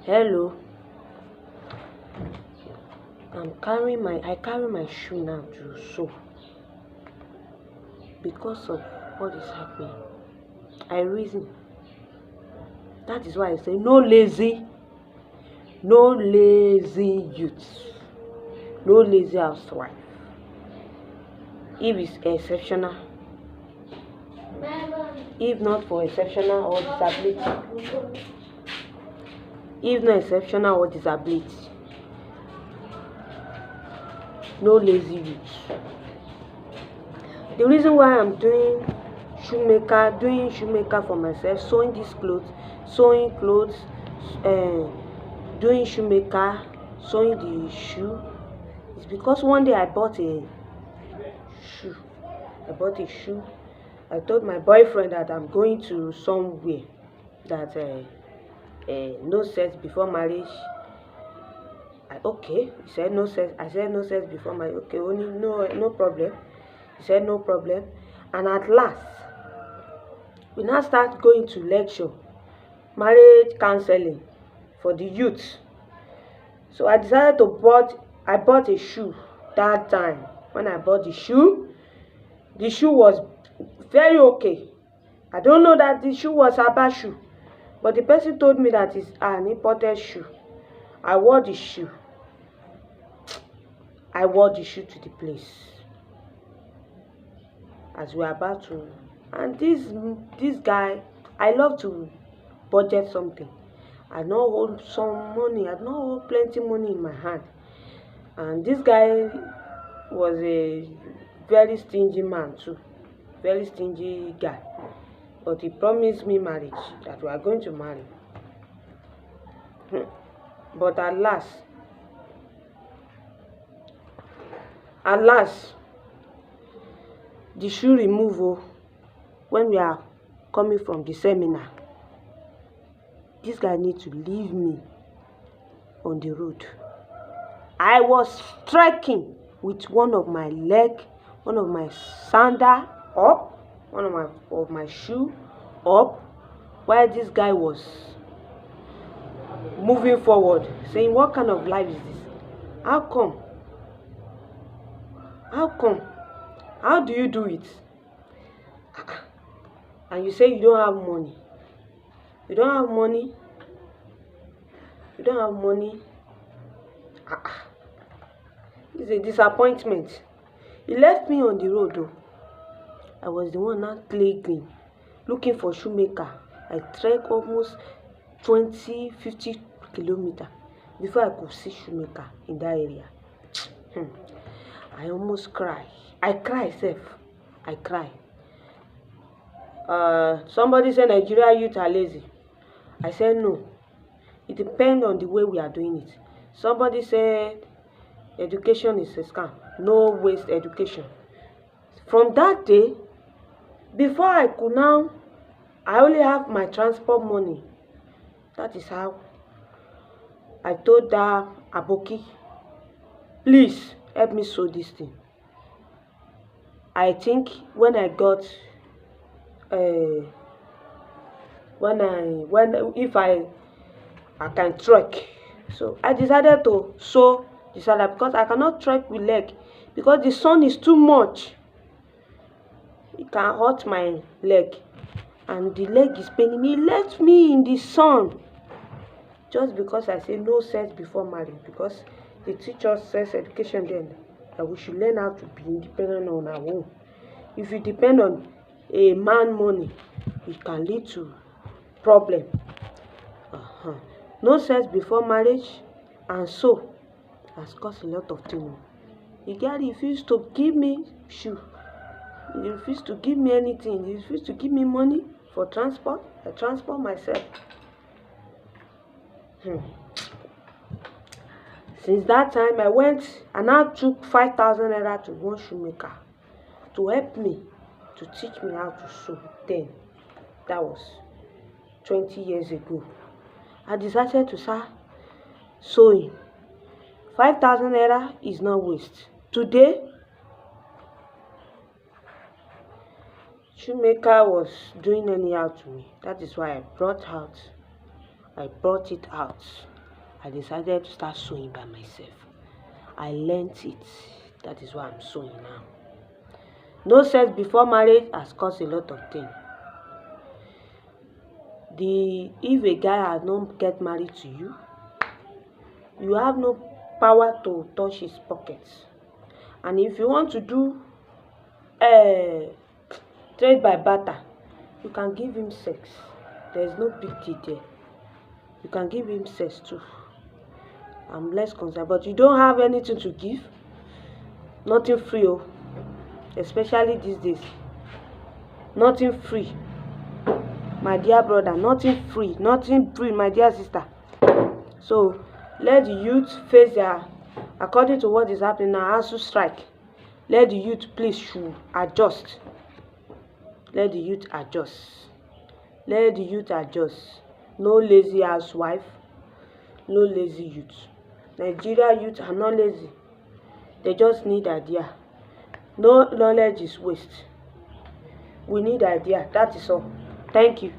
Hello, I carry my shoe now to sew because of what is happening. I reason. That is why I say no lazy youth, no lazy housewife. If it's exceptional, if not for exceptional or disability, if not exceptional or disability, no lazy youth. The reason why I'm doing shoemaker for myself, sewing these clothes, doing shoemaker, sewing the shoe, is because one day I bought a shoe. I told my boyfriend that I'm going to somewhere that no sex before marriage. Okay, he said no sex. I said no sex before marriage. Okay, only no problem. He said no problem. And at last, we now start going to lecture, marriage counseling for the youth. So I decided to I bought a shoe that time. When I bought the shoe was very okay. I don't know that the shoe was a bad shoe, but the person told me that it's an imported shoe. I wore the shoe to the place. As we are about to, and this guy, I love to budget something. I don't hold some money. I don't hold plenty money in my hand. And this guy was a very stingy man too, very stingy guy. But he promised me marriage, that we are going to marry. But alas, the shoe removal, when we are coming from the seminar, this guy needs to leave me on the road. I was striking with one of my sandal up, one of my shoe up, while this guy was moving forward, saying, "What kind of life is this? How come? How do you do it? And you say you don't have money. You don't have money. It's a disappointment." He left me on the road though. I was the one not plaguing, looking for shoemaker. I trekked almost 50 kilometers before I could see shoemaker in that area. I almost cry. I cry. Somebody said Nigeria youth are lazy. I said no. It depends on the way we are doing it. Somebody said education is a scam. No waste education. From that day, before I only have my transport money. That is how I told that aboki, please help me sew this thing. I think when I got if I can trek, so I decided to sew the sandal because I cannot trek with leg because the sun is too much. It can hurt my leg, and the leg is paining me. He left me in the sun just because I say no sex before marriage, because they teach us sex education then that we should learn how to be independent on our own. If you depend on a man money, it can lead to problem. No sex before marriage, and so has caused a lot of things. The guy refused to give me shoe. He refused to give me anything. He refused to give me money for transport. I transport myself. Since that time, I went and I took 5,000 naira to one shoemaker to help me, to teach me how to sew. Then, that was 20 years ago. I decided to start sewing. 5,000 naira is not waste. Today, shoemaker was doing anyhow to me. That is why I brought it out. I decided to start sewing by myself. I learned it. That is why I'm sewing now. No sex before marriage has caused a lot of things. If a guy has not get married to you, you have no power to touch his pockets. And if you want to do trade by barter, you can give him sex. There is no big deal there. You can give him sex too. I'm less concerned, but you don't have anything to give. Nothing free, oh. Especially these days. Nothing free, my dear brother. Nothing free, my dear sister. So let the youth face their, according to what is happening now, ASUU strike. Let the youth please should adjust. Let the youth adjust. Let the youth adjust. No lazy housewife, no lazy youth. Nigeria youth are not lazy. They just need idea. No knowledge is waste. We need idea. That is all. Thank you.